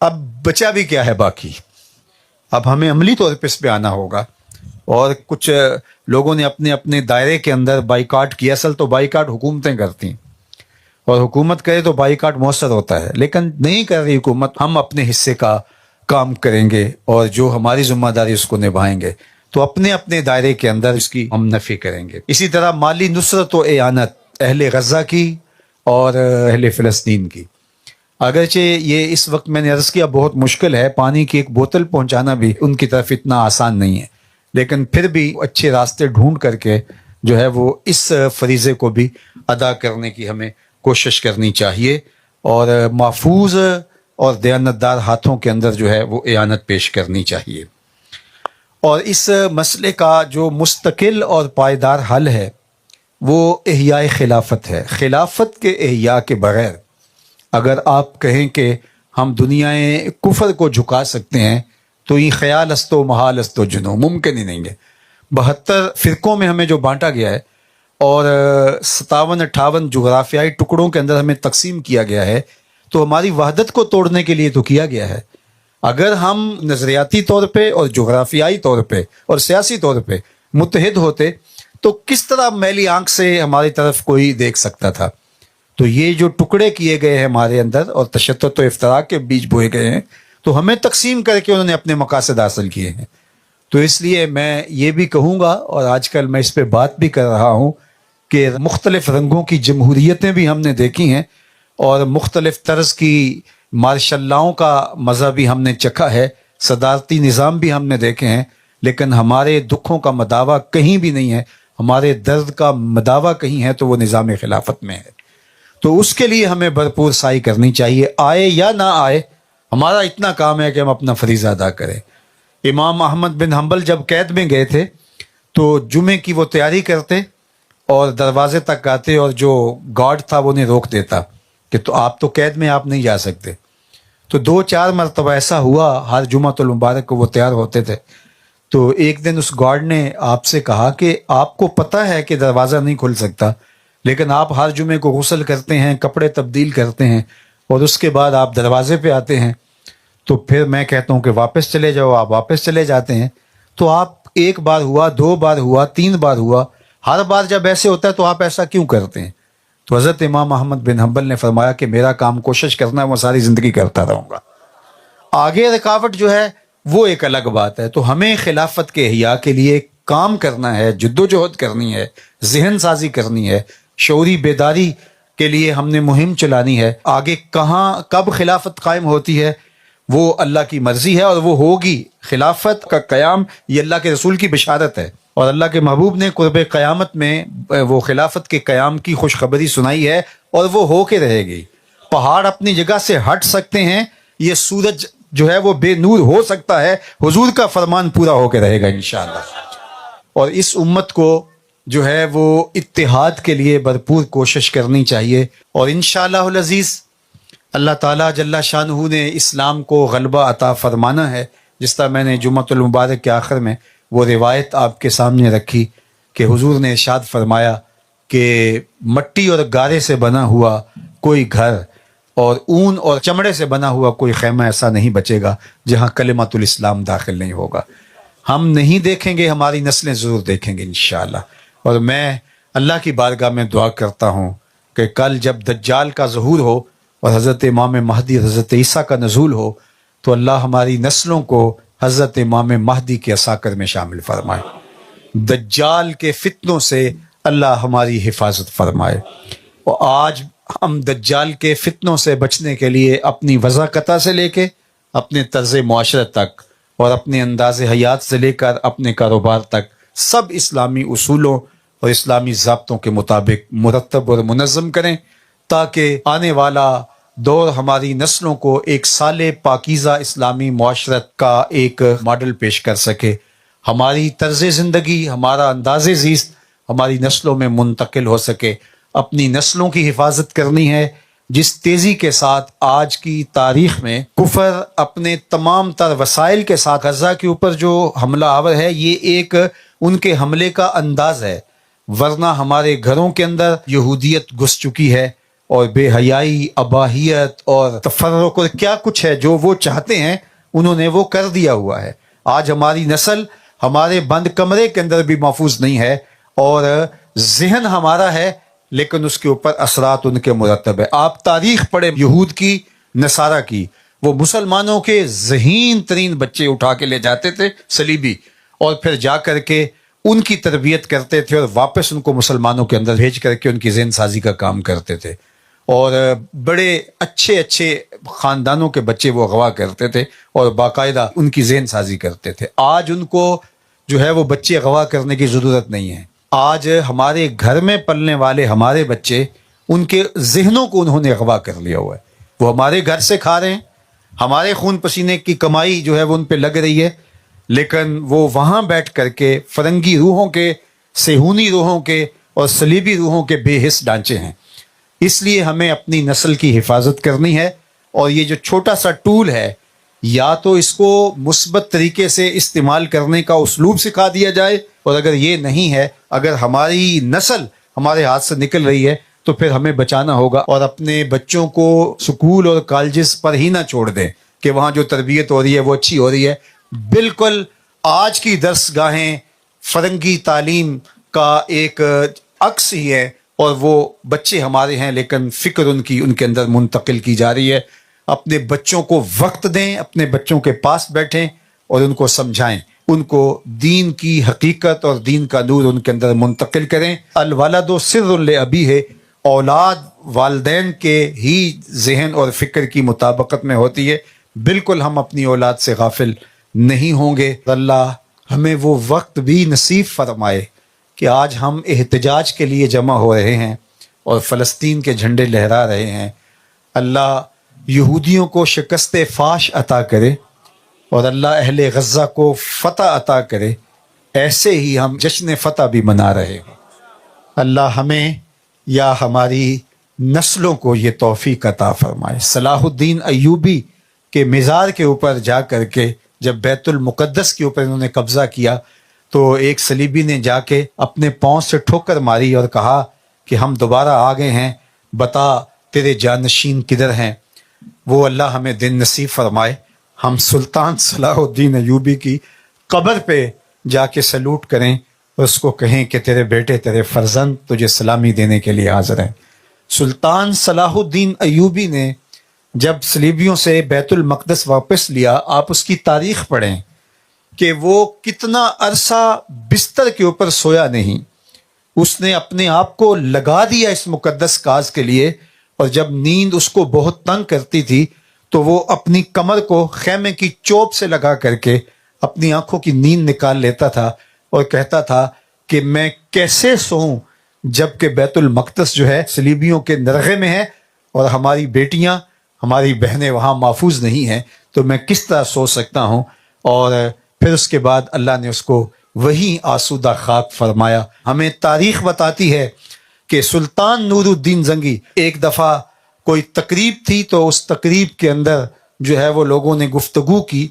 اب بچا بھی کیا ہے باقی، اب ہمیں عملی طور پہ اس پہ آنا ہوگا۔ اور کچھ لوگوں نے اپنے اپنے دائرے کے اندر بائیکاٹ کیا، اصل تو بائیکاٹ حکومتیں کرتی ہیں، اور حکومت کرے تو بائیکاٹ مؤثر ہوتا ہے، لیکن نہیں کر رہی حکومت، ہم اپنے حصے کا کام کریں گے اور جو ہماری ذمہ داری اس کو نبھائیں گے، تو اپنے اپنے دائرے کے اندر اس کی ہم نفی کریں گے۔ اسی طرح مالی نصرت و اعانت اہل غزہ کی اور اہل فلسطین کی، اگرچہ یہ اس وقت میں نے عرض کیا بہت مشکل ہے، پانی کی ایک بوتل پہنچانا بھی ان کی طرف اتنا آسان نہیں ہے، لیکن پھر بھی اچھے راستے ڈھونڈ کر کے جو ہے وہ اس فریضے کو بھی ادا کرنے کی ہمیں کوشش کرنی چاہیے، اور محفوظ اور دیانتدار ہاتھوں کے اندر جو ہے وہ اعانت پیش کرنی چاہیے۔ اور اس مسئلے کا جو مستقل اور پائیدار حل ہے وہ احیاء خلافت ہے۔ خلافت کے احیاء کے بغیر اگر آپ کہیں کہ ہم دنیائے کفر کو جھکا سکتے ہیں تو یہ خیال است و محال است و جنو، ممکن ہی نہیں ہے۔ 72 فرقوں میں ہمیں جو بانٹا گیا ہے اور 57-58 جغرافیائی ٹکڑوں کے اندر ہمیں تقسیم کیا گیا ہے، تو ہماری وحدت کو توڑنے کے لیے تو کیا گیا ہے۔ اگر ہم نظریاتی طور پہ اور جغرافیائی طور پہ اور سیاسی طور پہ متحد ہوتے تو کس طرح میلی آنکھ سے ہماری طرف کوئی دیکھ سکتا تھا؟ تو یہ جو ٹکڑے کیے گئے ہیں ہمارے اندر اور تشدد و افتراق کے بیج بوئے گئے ہیں، تو ہمیں تقسیم کر کے انہوں نے اپنے مقاصد حاصل کیے ہیں۔ تو اس لیے میں یہ بھی کہوں گا، اور آج کل میں اس پہ بات بھی کر رہا ہوں، کہ مختلف رنگوں کی جمہوریتیں بھی ہم نے دیکھی ہیں اور مختلف طرز کی مارشل لاؤں کا مزہ بھی ہم نے چکھا ہے، صدارتی نظام بھی ہم نے دیکھے ہیں، لیکن ہمارے دکھوں کا مداوع کہیں بھی نہیں ہے، ہمارے درد کا مداوع کہیں ہے تو وہ نظام خلافت میں ہے۔ تو اس کے لیے ہمیں بھرپور سعی کرنی چاہیے، آئے یا نہ آئے، ہمارا اتنا کام ہے کہ ہم اپنا فریضہ ادا کریں۔ امام احمد بن حنبل جب قید میں گئے تھے تو جمعے کی وہ تیاری کرتے اور دروازے تک آتے، اور جو گارڈ تھا وہ انہیں روک دیتا کہ تو آپ تو قید میں آپ نہیں جا سکتے۔ تو 2-4 مرتبہ ایسا ہوا، ہر جمعۃ المبارک کو وہ تیار ہوتے تھے، تو ایک دن اس گارڈ نے آپ سے کہا کہ آپ کو پتہ ہے کہ دروازہ نہیں کھل سکتا، لیکن آپ ہر جمعے کو غسل کرتے ہیں، کپڑے تبدیل کرتے ہیں، اور اس کے بعد آپ دروازے پہ آتے ہیں، تو پھر میں کہتا ہوں کہ واپس چلے جاؤ، آپ واپس چلے جاتے ہیں۔ تو آپ 1 بار ہوا، 2 بار ہوا، 3 بار ہوا، ہر بار جب ایسے ہوتا ہے تو آپ ایسا کیوں کرتے ہیں؟ تو حضرت امام احمد بن حنبل نے فرمایا کہ میرا کام کوشش کرنا ہے، وہ ساری زندگی کرتا رہوں گا، آگے رکاوٹ جو ہے وہ ایک الگ بات ہے۔ تو ہمیں خلافت کے احیاء کے لیے کام کرنا ہے، جدوجہد کرنی ہے، ذہن سازی کرنی ہے، شعوری بیداری کے لیے ہم نے مہم چلانی ہے۔ آگے کہاں کب خلافت قائم ہوتی ہے وہ اللہ کی مرضی ہے، اور وہ ہوگی۔ خلافت کا قیام یہ اللہ کے رسول کی بشارت ہے، اور اللہ کے محبوب نے قرب قیامت میں وہ خلافت کے قیام کی خوشخبری سنائی ہے، اور وہ ہو کے رہے گی۔ پہاڑ اپنی جگہ سے ہٹ سکتے ہیں، یہ سورج جو ہے وہ بے نور ہو سکتا ہے، حضور کا فرمان پورا ہو کے رہے گا انشاءاللہ۔ اور اس امت کو جو ہے وہ اتحاد کے لیے بھرپور کوشش کرنی چاہیے، اور انشاءاللہ العزیز اللہ تعالیٰ جل شانہ نے اسلام کو غلبہ عطا فرمانا ہے۔ جس طرح میں نے جمعۃ المبارک کے آخر میں وہ روایت آپ کے سامنے رکھی کہ حضور نے ارشاد فرمایا کہ مٹی اور گارے سے بنا ہوا کوئی گھر اور اون اور چمڑے سے بنا ہوا کوئی خیمہ ایسا نہیں بچے گا جہاں کلمۃ الاسلام داخل نہیں ہوگا۔ ہم نہیں دیکھیں گے، ہماری نسلیں ضرور دیکھیں گے انشاءاللہ۔ اور میں اللہ کی بارگاہ میں دعا کرتا ہوں کہ کل جب دجال کا ظہور ہو اور حضرت امام مہدی حضرت عیسیٰ کا نزول ہو تو اللہ ہماری نسلوں کو حضرت امام مہدی کے عساکر میں شامل فرمائے، دجال کے فتنوں سے اللہ ہماری حفاظت فرمائے۔ اور آج ہم دجال کے فتنوں سے بچنے کے لیے اپنی وضاقتہ سے لے کے اپنے طرز معاشرت تک اور اپنے انداز حیات سے لے کر اپنے کاروبار تک سب اسلامی اصولوں اور اسلامی ضابطوں کے مطابق مرتب اور منظم کریں، تاکہ آنے والا دور ہماری نسلوں کو ایک صالح پاکیزہ اسلامی معاشرت کا ایک ماڈل پیش کر سکے۔ ہماری طرز زندگی، ہمارا انداز زیست ہماری نسلوں میں منتقل ہو سکے۔ اپنی نسلوں کی حفاظت کرنی ہے۔ جس تیزی کے ساتھ آج کی تاریخ میں کفر اپنے تمام تر وسائل کے ساتھ غزہ کے اوپر جو حملہ آور ہے، یہ ایک ان کے حملے کا انداز ہے، ورنہ ہمارے گھروں کے اندر یہودیت گھس چکی ہے اور بے حیائی، اباہیت اور تفرق اور کیا کچھ ہے جو وہ چاہتے ہیں انہوں نے وہ کر دیا ہوا ہے۔ آج ہماری نسل ہمارے بند کمرے کے اندر بھی محفوظ نہیں ہے، اور ذہن ہمارا ہے لیکن اس کے اوپر اثرات ان کے مرتب ہے۔ آپ تاریخ پڑھیں یہود کی، نصارہ کی، وہ مسلمانوں کے ذہین ترین بچے اٹھا کے لے جاتے تھے صلیبی، اور پھر جا کر کے ان کی تربیت کرتے تھے اور واپس ان کو مسلمانوں کے اندر بھیج کر کے ان کی ذہن سازی کا کام کرتے تھے، اور بڑے اچھے اچھے خاندانوں کے بچے وہ اغوا کرتے تھے اور باقاعدہ ان کی ذہن سازی کرتے تھے۔ آج ان کو جو ہے وہ بچے اغوا کرنے کی ضرورت نہیں ہے۔ آج ہمارے گھر میں پلنے والے ہمارے بچے، ان کے ذہنوں کو انہوں نے اغوا کر لیا ہوا ہے، وہ ہمارے گھر سے کھا رہے ہیں، ہمارے خون پسینے کی کمائی جو ہے وہ ان پہ لگ رہی ہے، لیکن وہ وہاں بیٹھ کر کے فرنگی روحوں کے، صہیونی روحوں کے اور صلیبی روحوں کے بے حس ڈھانچے ہیں۔ اس لیے ہمیں اپنی نسل کی حفاظت کرنی ہے، اور یہ جو چھوٹا سا ٹول ہے، یا تو اس کو مثبت طریقے سے استعمال کرنے کا اسلوب سکھا دیا جائے، اور اگر یہ نہیں ہے، اگر ہماری نسل ہمارے ہاتھ سے نکل رہی ہے تو پھر ہمیں بچانا ہوگا، اور اپنے بچوں کو سکول اور کالجز پر ہی نہ چھوڑ دیں کہ وہاں جو تربیت ہو رہی ہے وہ اچھی ہو رہی ہے۔ بالکل آج کی درس گاہیں فرنگی تعلیم کا ایک عکس ہی ہے، اور وہ بچے ہمارے ہیں لیکن فکر ان کے اندر منتقل کی جا رہی ہے۔ اپنے بچوں کو وقت دیں، اپنے بچوں کے پاس بیٹھیں اور ان کو سمجھائیں، ان کو دین کی حقیقت اور دین کا نور ان کے اندر منتقل کریں۔ الولد سر لابیہ، اولاد والدین کے ہی ذہن اور فکر کی مطابقت میں ہوتی ہے۔ بالکل ہم اپنی اولاد سے غافل نہیں ہوں گے۔ اللہ ہمیں وہ وقت بھی نصیب فرمائے کہ آج ہم احتجاج کے لیے جمع ہو رہے ہیں اور فلسطین کے جھنڈے لہرا رہے ہیں۔ اللہ یہودیوں کو شکست فاش عطا کرے، اور اللہ اہل غزہ کو فتح عطا کرے، ایسے ہی ہم جشن فتح بھی منا رہے ہیں۔ اللہ ہمیں یا ہماری نسلوں کو یہ توفیق عطا فرمائے۔ صلاح الدین ایوبی کے مزار کے اوپر جا کر کے جب بیت المقدس کے اوپر انہوں نے قبضہ کیا تو ایک صلیبی نے جا کے اپنے پاؤں سے ٹھوکر ماری اور کہا کہ ہم دوبارہ آ گئے ہیں، بتا تیرے جانشین کدھر ہیں۔ وہ اللہ ہمیں دن نصیب فرمائے، ہم سلطان صلاح الدین ایوبی کی قبر پہ جا کے سلوٹ کریں اور اس کو کہیں کہ تیرے بیٹے، تیرے فرزند تجھے سلامی دینے کے لیے حاضر ہیں۔ سلطان صلاح الدین ایوبی نے جب صلیبیوں سے بیت المقدس واپس لیا، آپ اس کی تاریخ پڑھیں کہ وہ کتنا عرصہ بستر کے اوپر سویا نہیں، اس نے اپنے آپ کو لگا دیا اس مقدس کاز کے لیے، اور جب نیند اس کو بہت تنگ کرتی تھی تو وہ اپنی کمر کو خیمے کی چوب سے لگا کر کے اپنی آنکھوں کی نیند نکال لیتا تھا اور کہتا تھا کہ میں کیسے سوؤں جب کہ بیت المقدس جو ہے صلیبیوں کے نرغے میں ہے اور ہماری بیٹیاں، ہماری بہنیں وہاں محفوظ نہیں ہیں، تو میں کس طرح سو سکتا ہوں۔ اور پھر اس کے بعد اللہ نے اس کو وہیں آسودہ خاک فرمایا۔ ہمیں تاریخ بتاتی ہے کہ سلطان نور الدین زنگی ایک دفعہ کوئی تقریب تھی تو اس تقریب کے اندر جو ہے وہ لوگوں نے گفتگو کی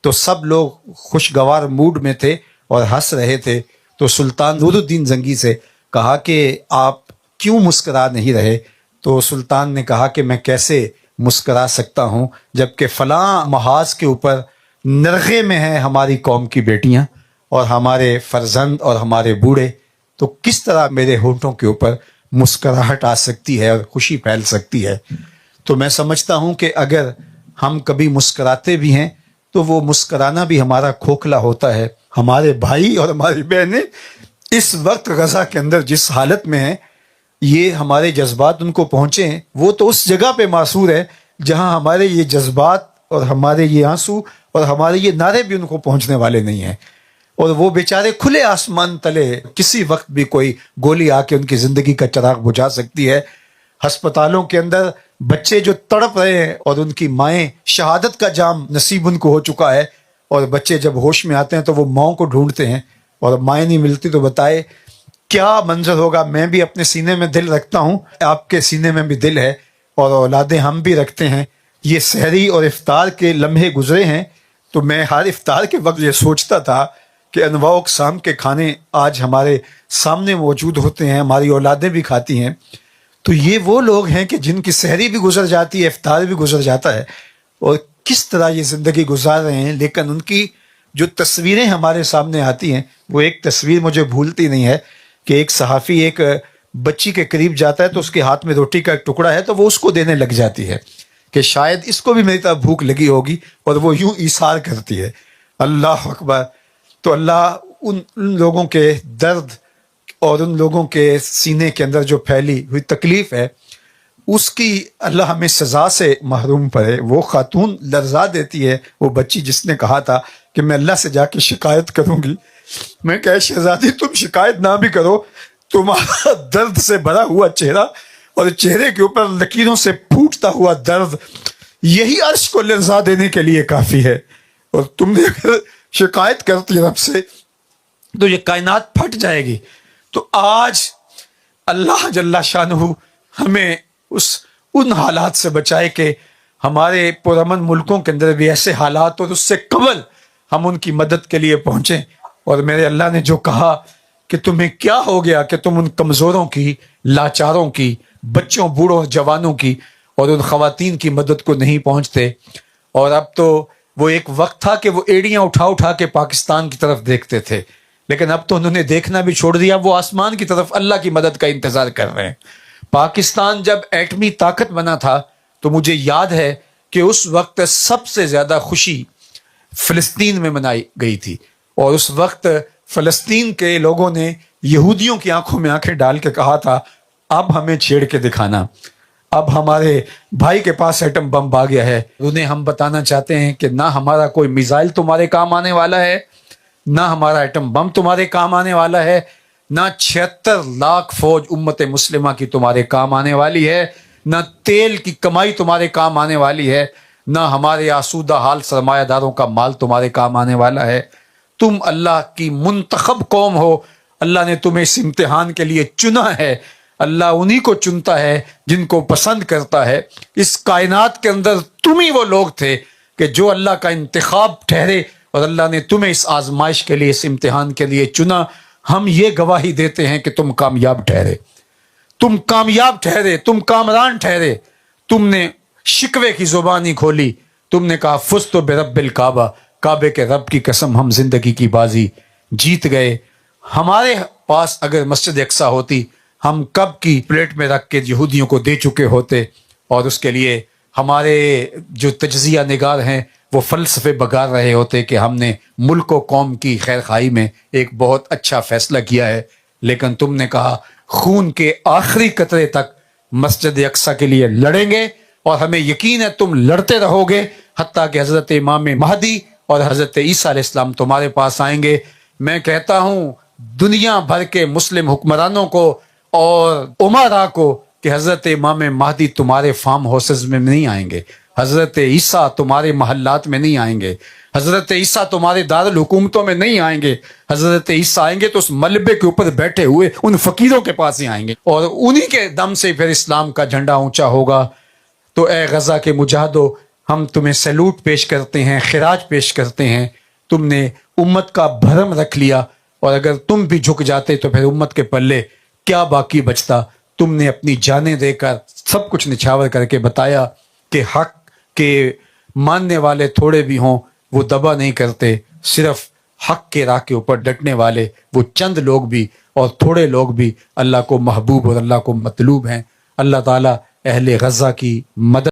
تو سب لوگ خوشگوار موڈ میں تھے اور ہنس رہے تھے، تو سلطان نور الدین زنگی سے کہا کہ آپ کیوں مسکرا نہیں رہے؟ تو سلطان نے کہا کہ میں کیسے مسکرا سکتا ہوں جبکہ فلاں محاذ کے اوپر نرغے میں ہیں ہماری قوم کی بیٹیاں اور ہمارے فرزند اور ہمارے بوڑھے، تو کس طرح میرے ہونٹوں کے اوپر مسکراہٹ آ سکتی ہے اور خوشی پھیل سکتی ہے؟ تو میں سمجھتا ہوں کہ اگر ہم کبھی مسکراتے بھی ہیں تو وہ مسکرانا بھی ہمارا کھوکھلا ہوتا ہے۔ ہمارے بھائی اور ہماری بہنیں اس وقت غزہ کے اندر جس حالت میں ہیں، یہ ہمارے جذبات ان کو پہنچے ہیں، وہ تو اس جگہ پہ معصور ہے جہاں ہمارے یہ جذبات اور ہمارے یہ آنسو اور ہمارے یہ نعرے بھی ان کو پہنچنے والے نہیں ہیں، اور وہ بیچارے کھلے آسمان تلے کسی وقت بھی کوئی گولی آ کے ان کی زندگی کا چراغ بجھا سکتی ہے۔ ہسپتالوں کے اندر بچے جو تڑپ رہے ہیں اور ان کی مائیں، شہادت کا جام نصیب ان کو ہو چکا ہے، اور بچے جب ہوش میں آتے ہیں تو وہ ماؤں کو ڈھونڈتے ہیں اور مائیں نہیں ملتی، تو بتائے کیا منظر ہوگا۔ میں بھی اپنے سینے میں دل رکھتا ہوں، آپ کے سینے میں بھی دل ہے، اور اولادیں ہم بھی رکھتے ہیں۔ یہ سحری اور افطار کے لمحے گزرے ہیں تو میں ہر افطار کے وقت یہ سوچتا تھا کہ انواع و اقسام کے کھانے آج ہمارے سامنے موجود ہوتے ہیں، ہماری اولادیں بھی کھاتی ہیں، تو یہ وہ لوگ ہیں کہ جن کی سحری بھی گزر جاتی ہے، افطار بھی گزر جاتا ہے، اور کس طرح یہ زندگی گزار رہے ہیں۔ لیکن ان کی جو تصویریں ہمارے سامنے آتی ہیں، وہ ایک تصویر مجھے بھولتی نہیں ہے کہ ایک صحافی ایک بچی کے قریب جاتا ہے تو اس کے ہاتھ میں روٹی کا ایک ٹکڑا ہے تو وہ اس کو دینے لگ جاتی ہے کہ شاید اس کو بھی میری طرح بھوک لگی ہوگی، اور وہ یوں ایثار کرتی ہے۔ اللہ اکبر! تو اللہ ان لوگوں کے درد اور ان لوگوں کے سینے کے اندر جو پھیلی ہوئی تکلیف ہے، اس کی اللہ ہمیں سزا سے محروم پڑے۔ وہ خاتون لرزا دیتی ہے، وہ بچی جس نے کہا تھا کہ میں اللہ سے جا کے شکایت کروں گی۔ میں کہا شہزادی تم شکایت نہ بھی کرو، تمہارا درد سے بھرا ہوا چہرہ اور چہرے کے اوپر لکیروں سے پھوٹتا ہوا درد یہی عرش کو لرزا دینے کے لیے کافی ہے، اور تم نے اگر شکایت کرتی رب سے تو یہ کائنات پھٹ جائے گی۔ تو آج اللہ جل شانہ ہمیں ان حالات سے بچائے کہ ہمارے پرامن ملکوں کے اندر بھی ایسے حالات اور اس سے قبل ہم ان کی مدد کے لیے پہنچیں۔ اور میرے اللہ نے جو کہا کہ تمہیں کیا ہو گیا کہ تم ان کمزوروں کی، لاچاروں کی، بچوں، بوڑھوں، جوانوں کی اور ان خواتین کی مدد کو نہیں پہنچتے۔ اور اب تو وہ ایک وقت تھا کہ وہ ایڑیاں اٹھا اٹھا کے پاکستان کی طرف دیکھتے تھے، لیکن اب تو انہوں نے دیکھنا بھی چھوڑ دیا، وہ آسمان کی طرف اللہ کی مدد کا انتظار کر رہے ہیں۔ پاکستان جب ایٹمی طاقت بنا تھا تو مجھے یاد ہے کہ اس وقت سب سے زیادہ خوشی فلسطین میں منائی گئی تھی، اور اس وقت فلسطین کے لوگوں نے یہودیوں کی آنکھوں میں آنکھیں ڈال کے کہا تھا اب ہمیں چھیڑ کے دکھانا، اب ہمارے بھائی کے پاس ایٹم بم آ گیا ہے۔ انہیں ہم بتانا چاہتے ہیں کہ نہ ہمارا کوئی میزائل تمہارے کام آنے والا ہے، نہ ہمارا ایٹم بم تمہارے کام آنے والا ہے، نہ 76 لاکھ فوج امت مسلمہ کی تمہارے کام آنے والی ہے، نہ تیل کی کمائی تمہارے کام آنے والی ہے، نہ ہمارے آسودہ حال سرمایہ داروں کا مال تمہارے کام آنے والا ہے۔ تم اللہ کی منتخب قوم ہو، اللہ نے تمہیں اس امتحان کے لیے چنا ہے۔ اللہ انہی کو چنتا ہے جن کو پسند کرتا ہے۔ اس کائنات کے اندر تم ہی وہ لوگ تھے کہ جو اللہ کا انتخاب ٹھہرے، اور اللہ نے تمہیں اس آزمائش کے لیے، اس امتحان کے لیے چنا۔ ہم یہ گواہی دیتے ہیں کہ تم کامیاب ٹھہرے، تم کامیاب ٹھہرے، تم کامران ٹھہرے۔ تم نے شکوے کی زبانی کھولی، تم نے کہا فزت برب الکعبہ، کعبے کے رب کی قسم ہم زندگی کی بازی جیت گئے۔ ہمارے پاس اگر مسجد اقصیٰ ہوتی، ہم کب کی پلیٹ میں رکھ کے یہودیوں کو دے چکے ہوتے، اور اس کے لیے ہمارے جو تجزیہ نگار ہیں وہ فلسفے بگار رہے ہوتے کہ ہم نے ملک و قوم کی خیر خواہی میں ایک بہت اچھا فیصلہ کیا ہے۔ لیکن تم نے کہا خون کے آخری قطرے تک مسجد اقصیٰ کے لیے لڑیں گے، اور ہمیں یقین ہے تم لڑتے رہو گے حتیٰ کہ حضرت امام مہدی اور حضرت عیسیٰ علیہ السلام تمہارے پاس آئیں گے۔ میں کہتا ہوں دنیا بھر کے مسلم حکمرانوں کو اور امراء کو کہ حضرت امام مہدی تمہارے فارم ہاؤسز میں نہیں آئیں گے، حضرت عیسیٰ تمہارے محلات میں نہیں آئیں گے، حضرت عیسیٰ تمہارے دارالحکومتوں میں نہیں آئیں گے، حضرت عیسیٰ آئیں گے تو اس ملبے کے اوپر بیٹھے ہوئے ان فقیروں کے پاس ہی آئیں گے، اور انہی کے دم سے پھر اسلام کا جھنڈا اونچا ہوگا۔ تو اے غزہ کے مجاہدو، ہم تمہیں سیلوٹ پیش کرتے ہیں، خراج پیش کرتے ہیں، تم نے امت کا بھرم رکھ لیا، اور اگر تم بھی جھک جاتے تو پھر امت کے پلے کیا باقی بچتا؟ تم نے اپنی جانیں دے کر سب کچھ نچھاور کر کے بتایا کہ حق کے ماننے والے تھوڑے بھی ہوں وہ دبا نہیں کرتے، صرف حق کے راہ کے اوپر ڈٹنے والے وہ چند لوگ بھی اور تھوڑے لوگ بھی اللہ کو محبوب اور اللہ کو مطلوب ہیں۔ اللہ تعالیٰ اہل غزہ کی مدد